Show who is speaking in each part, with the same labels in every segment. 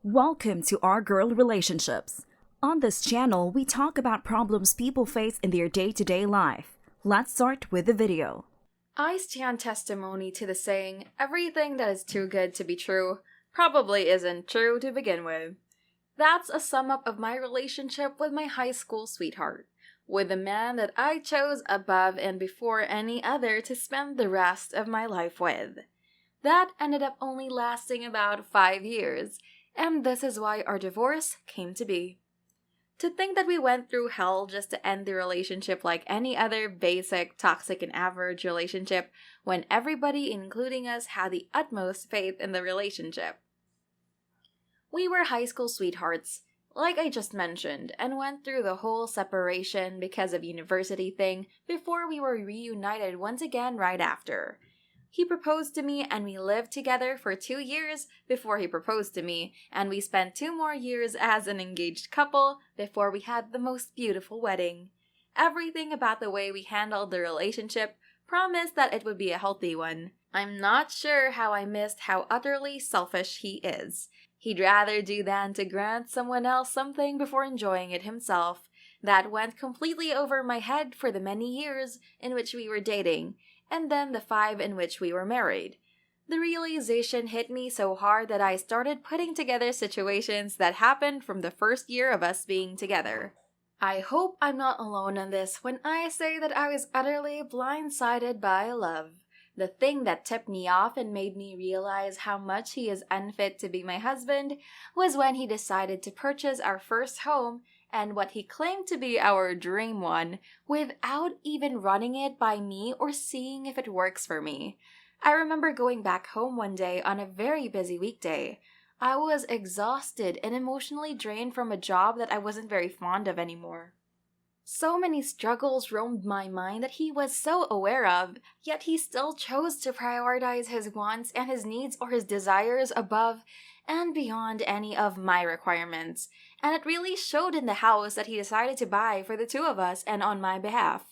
Speaker 1: Welcome to Our Girl Relationships. On this channel, we talk about problems people face in their day-to-day life. Let's start with the video.
Speaker 2: I stand testimony to the saying, everything that is too good to be true probably isn't true to begin with. That's a sum up of my relationship with my high school sweetheart, with the man that I chose above and before any other to spend the rest of my life with. That ended up only lasting about 5 years, and this is why our divorce came to be. To think that we went through hell just to end the relationship like any other basic, toxic, and average relationship when everybody, including us, had the utmost faith in the relationship. We were high school sweethearts, like I just mentioned, and went through the whole separation because of university thing before we were reunited once again right after. He proposed to me and we lived together for 2 years before he proposed to me, and we spent 2 more years as an engaged couple before we had the most beautiful wedding. Everything about the way we handled the relationship promised that it would be a healthy one. I'm not sure how I missed how utterly selfish he is. He'd rather do than to grant someone else something before enjoying it himself. That went completely over my head for the many years in which we were dating, and then the 5 in which we were married. The realization hit me so hard that I started putting together situations that happened from the first year of us being together. I hope I'm not alone in this when I say that I was utterly blindsided by love. The thing that tipped me off and made me realize how much he is unfit to be my husband was when he decided to purchase our first home and what he claimed to be our dream one without even running it by me or seeing if it works for me. I remember going back home one day on a very busy weekday. I was exhausted and emotionally drained from a job that I wasn't very fond of anymore. So many struggles roamed my mind that he was so aware of, yet he still chose to prioritize his wants and his needs or his desires above and beyond any of my requirements, and it really showed in the house that he decided to buy for the 2 of us and on my behalf.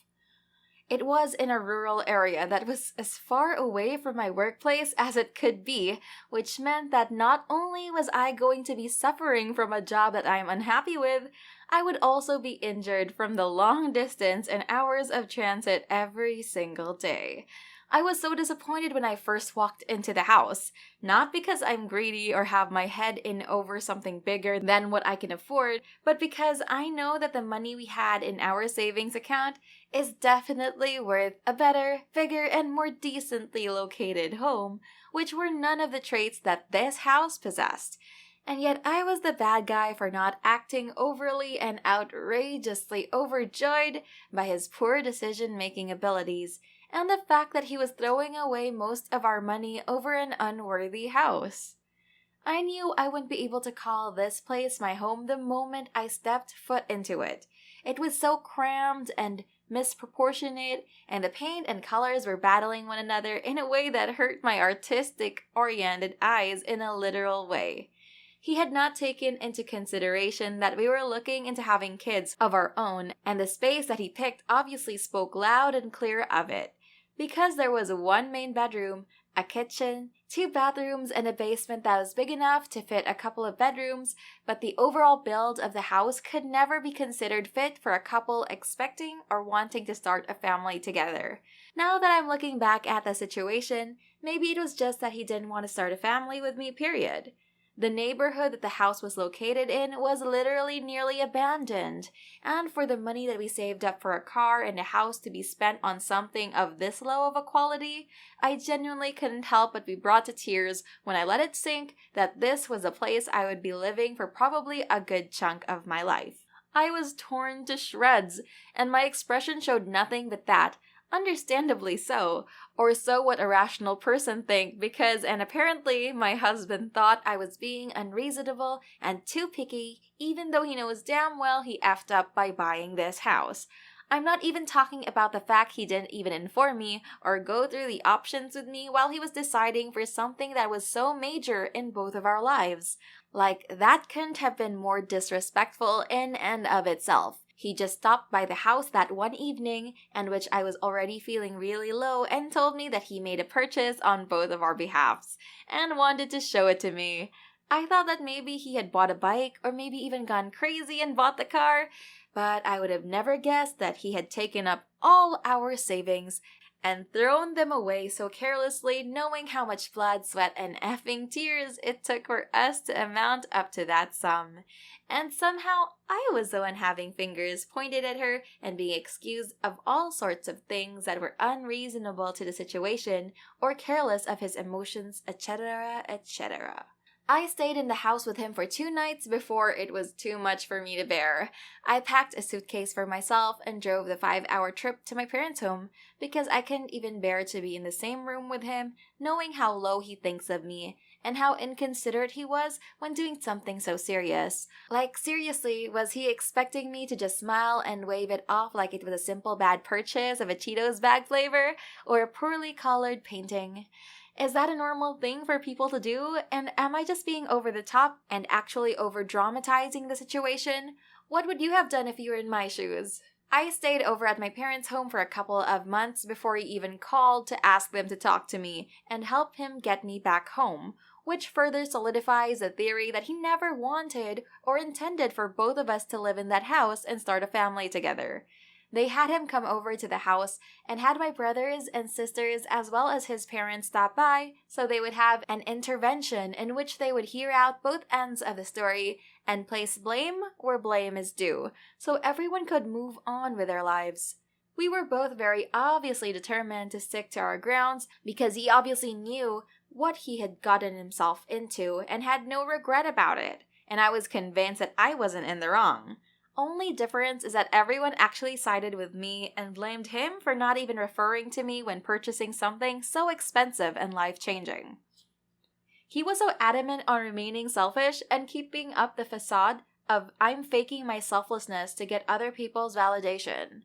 Speaker 2: It was in a rural area that was as far away from my workplace as it could be, which meant that not only was I going to be suffering from a job that I am unhappy with, I would also be injured from the long distance and hours of transit every single day. I was so disappointed when I first walked into the house, not because I'm greedy or have my head in over something bigger than what I can afford, but because I know that the money we had in our savings account is definitely worth a better, bigger, and more decently located home, which were none of the traits that this house possessed. And yet I was the bad guy for not acting overly and outrageously overjoyed by his poor decision-making abilities, and the fact that he was throwing away most of our money over an unworthy house. I knew I wouldn't be able to call this place my home the moment I stepped foot into it. It was so crammed and misproportionate, and the paint and colors were battling one another in a way that hurt my artistic-oriented eyes in a literal way. He had not taken into consideration that we were looking into having kids of our own, and the space that he picked obviously spoke loud and clear of it. Because there was 1 main bedroom, a kitchen, 2 bathrooms, and a basement that was big enough to fit a couple of bedrooms, but the overall build of the house could never be considered fit for a couple expecting or wanting to start a family together. Now that I'm looking back at the situation, maybe it was just that he didn't want to start a family with me, period. The neighborhood that the house was located in was literally nearly abandoned, and for the money that we saved up for a car and a house to be spent on something of this low of a quality, I genuinely couldn't help but be brought to tears when I let it sink that this was a place I would be living for probably a good chunk of my life. I was torn to shreds, and my expression showed nothing but that. Understandably so, or so what a rational person think, because and apparently my husband thought I was being unreasonable and too picky, even though he knows damn well he effed up by buying this house. I'm not even talking about the fact he didn't even inform me or go through the options with me while he was deciding for something that was so major in both of our lives. Like, that couldn't have been more disrespectful in and of itself. He just stopped by the house that one evening, and which I was already feeling really low, and told me that he made a purchase on both of our behalves, and wanted to show it to me. I thought that maybe he had bought a bike, or maybe even gone crazy and bought the car, but I would have never guessed that he had taken up all our savings and thrown them away so carelessly, knowing how much blood, sweat, and effing tears it took for us to amount up to that sum. And somehow, I was the one having fingers pointed at her and being excused of all sorts of things that were unreasonable to the situation or careless of his emotions, etc., etc. I stayed in the house with him for 2 nights before it was too much for me to bear. I packed a suitcase for myself and drove the 5-hour trip to my parents' home because I couldn't even bear to be in the same room with him, knowing how low he thinks of me and how inconsiderate he was when doing something so serious. Like, seriously, was he expecting me to just smile and wave it off like it was a simple bad purchase of a Cheetos bag flavor or a poorly colored painting? Is that a normal thing for people to do? And am I just being over the top and actually over-dramatizing the situation? What would you have done if you were in my shoes? I stayed over at my parents' home for a couple of months before he even called to ask them to talk to me and help him get me back home, which further solidifies the theory that he never wanted or intended for both of us to live in that house and start a family together. They had him come over to the house and had my brothers and sisters as well as his parents stop by so they would have an intervention in which they would hear out both ends of the story and place blame where blame is due so everyone could move on with their lives. We were both very obviously determined to stick to our grounds because he obviously knew what he had gotten himself into and had no regret about it, and I was convinced that I wasn't in the wrong. Only difference is that everyone actually sided with me and blamed him for not even referring to me when purchasing something so expensive and life-changing. He was so adamant on remaining selfish and keeping up the facade of I'm faking my selflessness to get other people's validation,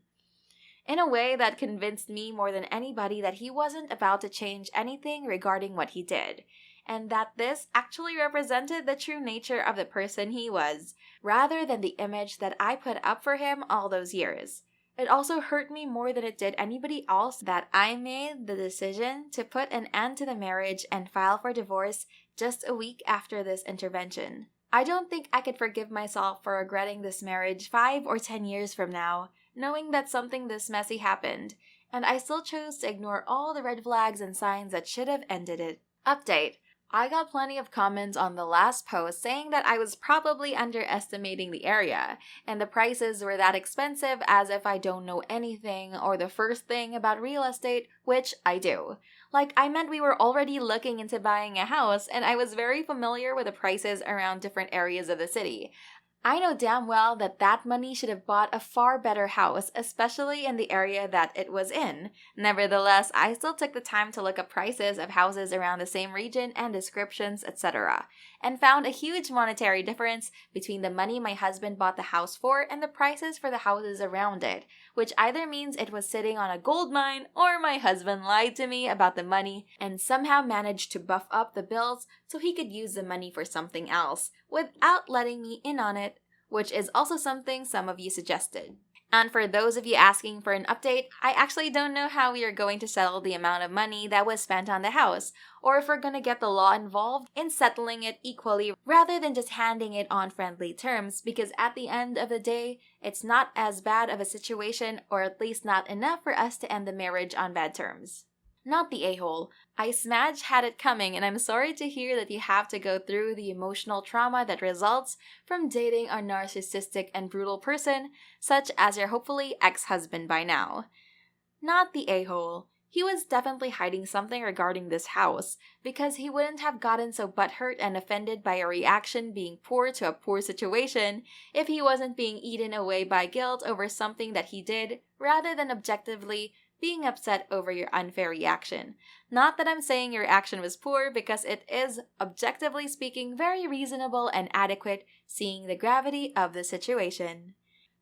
Speaker 2: in a way that convinced me more than anybody that he wasn't about to change anything regarding what he did, and that this actually represented the true nature of the person he was, rather than the image that I put up for him all those years. It also hurt me more than it did anybody else that I made the decision to put an end to the marriage and file for divorce just a week after this intervention. I don't think I could forgive myself for regretting this marriage 5 or 10 years from now, knowing that something this messy happened, and I still chose to ignore all the red flags and signs that should have ended it. Update. I got plenty of comments on the last post saying that I was probably underestimating the area, and the prices were that expensive as if I don't know anything or the first thing about real estate, which I do. Like, I meant we were already looking into buying a house, and I was very familiar with the prices around different areas of the city. I know damn well that that money should have bought a far better house, especially in the area that it was in. Nevertheless, I still took the time to look up prices of houses around the same region and descriptions, etc., and found a huge monetary difference between the money my husband bought the house for and the prices for the houses around it, which either means it was sitting on a gold mine or my husband lied to me about the money and somehow managed to buff up the bills so he could use the money for something else without letting me in on it, which is also something some of you suggested. And for those of you asking for an update, I actually don't know how we are going to settle the amount of money that was spent on the house, or if we're going to get the law involved in settling it equally rather than just handing it on friendly terms, because at the end of the day, it's not as bad of a situation, or at least not enough for us to end the marriage on bad terms. Not the a-hole. I smudge had it coming, and I'm sorry to hear that you have to go through the emotional trauma that results from dating a narcissistic and brutal person, such as your hopefully ex-husband by now. Not the a-hole. He was definitely hiding something regarding this house, because he wouldn't have gotten so butthurt and offended by a reaction being poor to a poor situation if he wasn't being eaten away by guilt over something that he did, rather than objectively being upset over your unfair reaction. Not that I'm saying your reaction was poor, because it is, objectively speaking, very reasonable and adequate, seeing the gravity of the situation.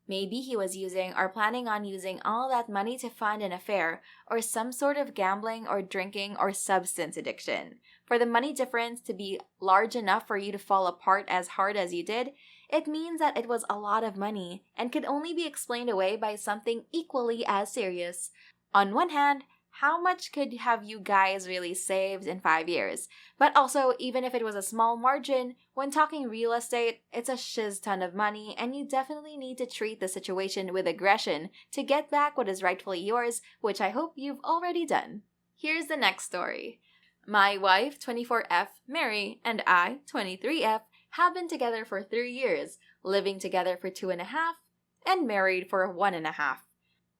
Speaker 2: Maybe he was using or planning on using all that money to fund an affair, or some sort of gambling or drinking or substance addiction. For the money difference to be large enough for you to fall apart as hard as you did, it means that it was a lot of money and could only be explained away by something equally as serious. On one hand, how much could have you guys really saved in 5 years? But also, even if it was a small margin, when talking real estate, it's a shiz ton of money, and you definitely need to treat the situation with aggression to get back what is rightfully yours, which I hope you've already done. Here's the next story. My wife, 24F, Mary, and I, 23F, have been together for 3 years, living together for 2.5, and married for 1.5.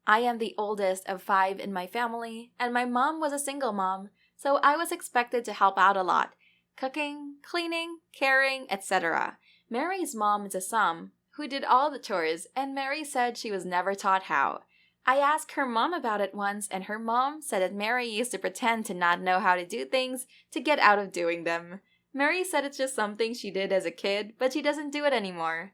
Speaker 2: I am the oldest of 5 in my family, and my mom was a single mom, so I was expected to help out a lot. Cooking, cleaning, caring, etc. Mary's mom is a Som, who did all the chores, and Mary said she was never taught how. I asked her mom about it once, and her mom said that Mary used to pretend to not know how to do things to get out of doing them. Mary said it's just something she did as a kid, but she doesn't do it anymore.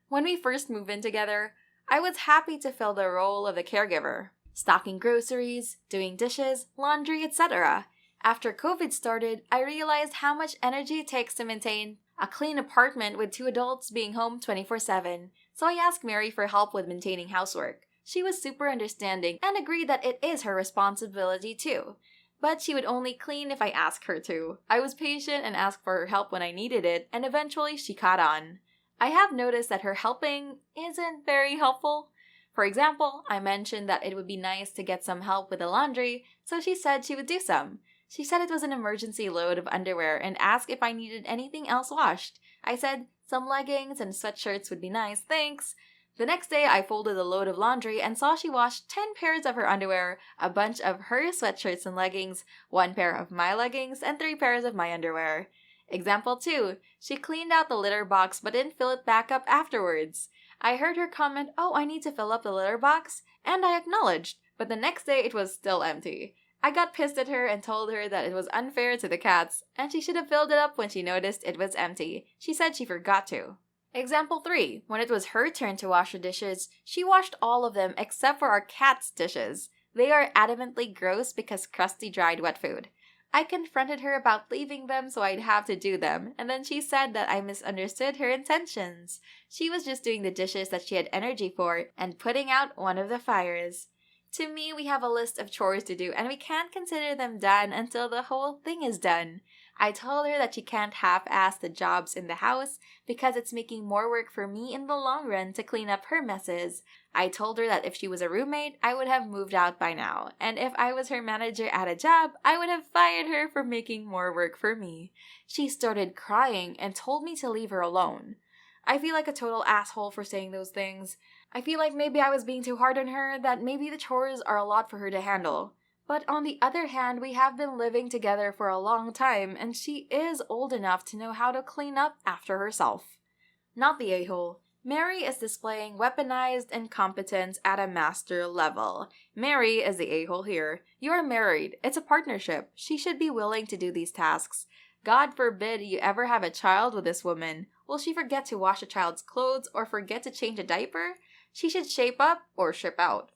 Speaker 2: When we first moved in together, I was happy to fill the role of the caregiver, stocking groceries, doing dishes, laundry, etc. After COVID started, I realized how much energy it takes to maintain a clean apartment with 2 adults being home 24/7, so I asked Mary for help with maintaining housework. She was super understanding and agreed that it is her responsibility too. But she would only clean if I asked her to. I was patient and asked for her help when I needed it, and eventually she caught on. I have noticed that her helping isn't very helpful. For example, I mentioned that it would be nice to get some help with the laundry, so she said she would do some. She said it was an emergency load of underwear and asked if I needed anything else washed. I said some leggings and sweatshirts would be nice, thanks. The next day, I folded a load of laundry and saw she washed 10 pairs of her underwear, a bunch of her sweatshirts and leggings, 1 pair of my leggings, and 3 pairs of my underwear. Example 2. She cleaned out the litter box but didn't fill it back up afterwards. I heard her comment, "Oh, I need to fill up the litter box," and I acknowledged, but the next day it was still empty. I got pissed at her and told her that it was unfair to the cats, and she should have filled it up when she noticed it was empty. She said she forgot to. Example 3. When it was her turn to wash the dishes, she washed all of them except for our cat's dishes. They are adamantly gross because crusty dried wet food. I confronted her about leaving them so I'd have to do them, and then she said that I misunderstood her intentions. She was just doing the dishes that she had energy for and putting out one of the fires. To me, we have a list of chores to do, and we can't consider them done until the whole thing is done. I told her that she can't half-ass the jobs in the house because it's making more work for me in the long run to clean up her messes. I told her that if she was a roommate, I would have moved out by now, and if I was her manager at a job, I would have fired her for making more work for me. She started crying and told me to leave her alone. I feel like a total asshole for saying those things. I feel like maybe I was being too hard on her, that maybe the chores are a lot for her to handle. But on the other hand, we have been living together for a long time, and she is old enough to know how to clean up after herself. Not the a-hole. Mary is displaying weaponized incompetence at a master level. Mary is the a-hole here. You are married. It's a partnership. She should be willing to do these tasks. God forbid you ever have a child with this woman. Will she forget to wash a child's clothes or forget to change a diaper? She should shape up or ship out.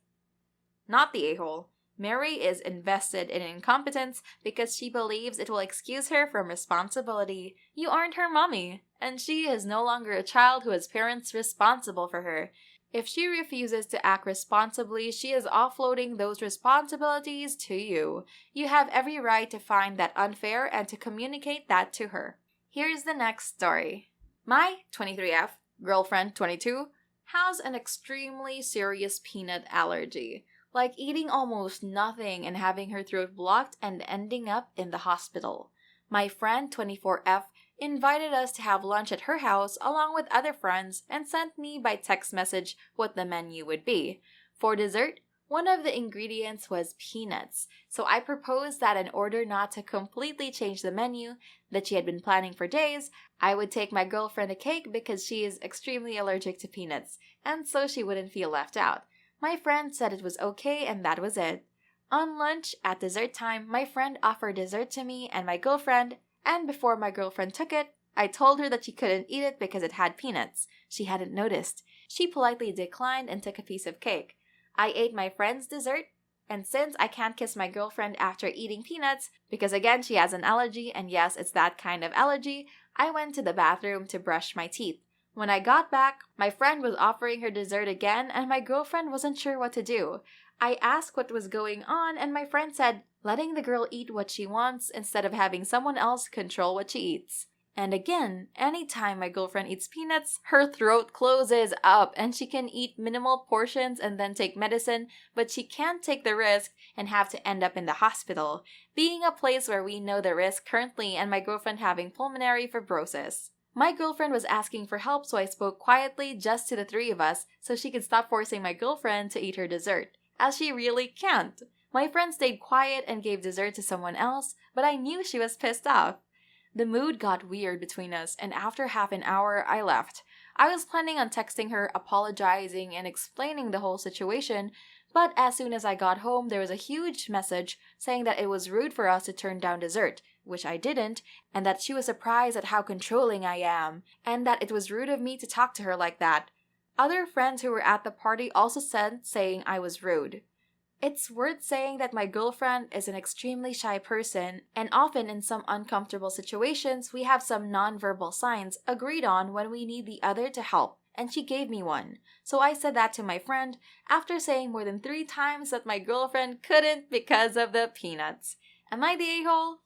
Speaker 2: Not the a-hole. Mary is invested in incompetence because she believes it will excuse her from responsibility. You aren't her mommy, and she is no longer a child who has parents responsible for her. If she refuses to act responsibly, she is offloading those responsibilities to you. You have every right to find that unfair and to communicate that to her. Here's the next story. My 23F, girlfriend 22, has an extremely serious peanut allergy. Like eating almost nothing and having her throat blocked and ending up in the hospital. My friend 24F invited us to have lunch at her house along with other friends and sent me by text message what the menu would be. For dessert, one of the ingredients was peanuts, so I proposed that in order not to completely change the menu that she had been planning for days, I would take my girlfriend a cake because she is extremely allergic to peanuts, and so she wouldn't feel left out. My friend said it was okay and that was it. On lunch, at dessert time, my friend offered dessert to me and my girlfriend, and before my girlfriend took it, I told her that she couldn't eat it because it had peanuts. She hadn't noticed. She politely declined and took a piece of cake. I ate my friend's dessert, and since I can't kiss my girlfriend after eating peanuts, because again she has an allergy, and yes, it's that kind of allergy, I went to the bathroom to brush my teeth. When I got back, my friend was offering her dessert again and my girlfriend wasn't sure what to do. I asked what was going on and my friend said, letting the girl eat what she wants instead of having someone else control what she eats. And again, anytime my girlfriend eats peanuts, her throat closes up and she can eat minimal portions and then take medicine, but she can't take the risk and have to end up in the hospital, being a place where we know the risk currently and my girlfriend having pulmonary fibrosis. My girlfriend was asking for help, so I spoke quietly just to the three of us so she could stop forcing my girlfriend to eat her dessert, as she really can't. My friend stayed quiet and gave dessert to someone else, but I knew she was pissed off. The mood got weird between us, and after half an hour, I left. I was planning on texting her, apologizing, and explaining the whole situation, but as soon as I got home, there was a huge message saying that it was rude for us to turn down dessert, which I didn't, and that she was surprised at how controlling I am, and that it was rude of me to talk to her like that. Other friends who were at the party also sent saying I was rude. It's worth saying that my girlfriend is an extremely shy person, and often in some uncomfortable situations, we have some nonverbal signs agreed on when we need the other to help, and she gave me one. So I said that to my friend after saying more than 3 times that my girlfriend couldn't because of the peanuts. Am I the a-hole?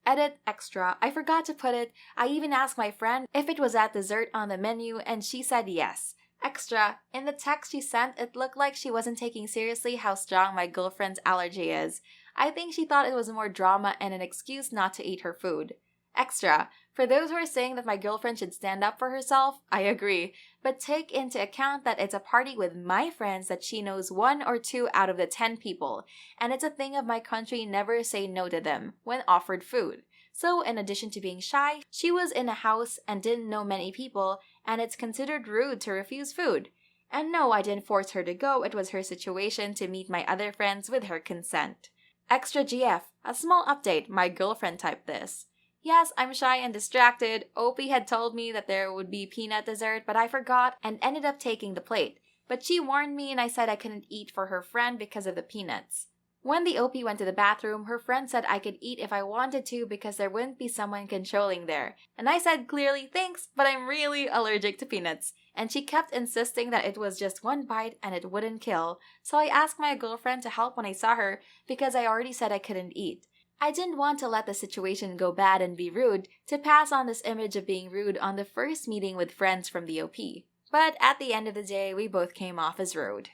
Speaker 2: Edit extra. I forgot to put it. I even asked my friend if it was at dessert on the menu, and she said yes. Extra, in the text she sent, it looked like she wasn't taking seriously how strong my girlfriend's allergy is. I think she thought it was more drama and an excuse not to eat her food. Extra, for those who are saying that my girlfriend should stand up for herself, I agree, but take into account that it's a party with my friends that she knows 1 or 2 out of the 10 people, and it's a thing of my country never say no to them when offered food. So in addition to being shy, she was in a house and didn't know many people, and it's considered rude to refuse food. And no, I didn't force her to go, it was her situation to meet my other friends with her consent. Extra GF, a small update, my girlfriend typed this. Yes, I'm shy and distracted. Opie had told me that there would be peanut dessert, but I forgot and ended up taking the plate. But she warned me and I said I couldn't eat for her friend because of the peanuts. When the OP went to the bathroom, her friend said I could eat if I wanted to because there wouldn't be someone controlling there. And I said clearly, thanks, but I'm really allergic to peanuts. And she kept insisting that it was just 1 bite and it wouldn't kill. So I asked my girlfriend to help when I saw her because I already said I couldn't eat. I didn't want to let the situation go bad and be rude to pass on this image of being rude on the first meeting with friends from the OP. But at the end of the day, we both came off as rude.